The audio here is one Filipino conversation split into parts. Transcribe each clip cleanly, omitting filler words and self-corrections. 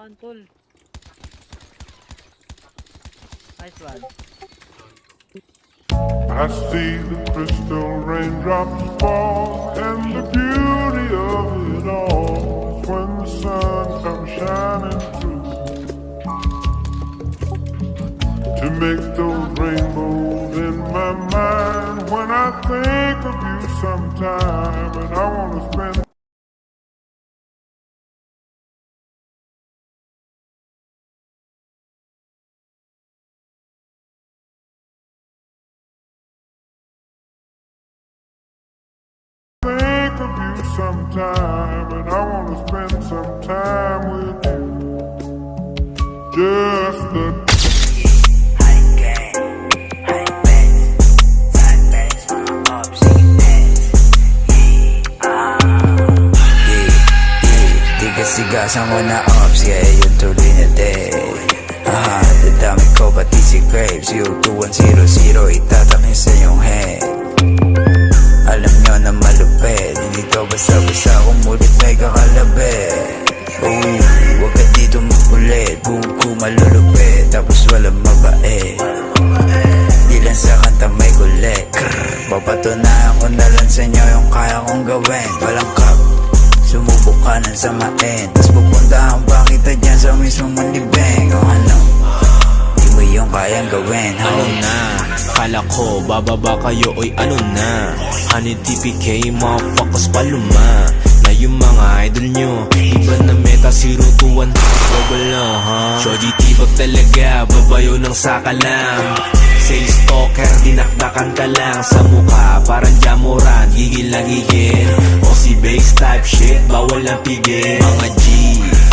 Yan, tol. Nice one. I see the crystal raindrops fall, and the beauty of it all is when the sun comes shining through to make those rainbows in my mind. When I think of you sometime, and I want to spend think of you sometime, and I want to spend some time with you. Just the Sigasan ko na ops, yeah, yung tuloy na day. Dadami ko pati si Graves, yung 2100 itatakin sa iyong head. Alam nyo na malupit, hindi to basta-basta kumulit may kakalabit. Huwag ka dito makulit, buko malulupit, tapos walang mabait. Di lang sa kanta may kulit, papatunayan ko na lang sa inyo yung kaya kong gawin. Walang cup, sumubok ka ng samain, tas pupuntahan pa kita dyan sa mismong libeng. O ano, di mo yung kayang gawin. Ano na, kala ko bababa kayo, oy ano na. Honey TPK, motherfuckers paluma. Na yung mga idol nyo, iba na meta, zero to one, global na ha. Shoji tibag talaga, babayo ng sakalam. Say stalker, dinakdakan ka lang sa mukha, parang jamuran, gigil na gigil. O si base type shit, bawal ang pigil. Mga G,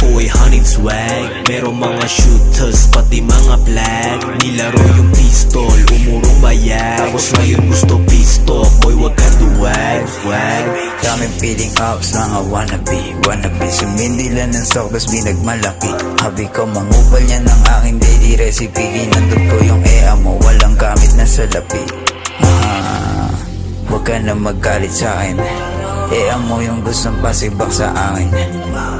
Koy hunting swag, merong mga shooters, pati mga flag. Nilaro yung pistol, umurong bayag, tapos ngayon gusto pisto, boy wag ka duwag, wag. Daming feeling ups, mga wannabe sumindila ng sok, tas binagmalaki. Habi ko mangupal niya ng aking daily recipe. Ginandog ko yung ea mo, walang gamit na salapi. Huwag ka na magalit sa akin, ea mo yung gustong pasibak sa akin.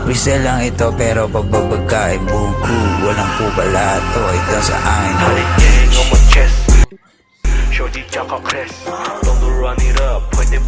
Resell lang ito pero pagbabagkain buong crew, walang pupalato ito sa akin. Shoji tsaka Chris, don't run it up, pwede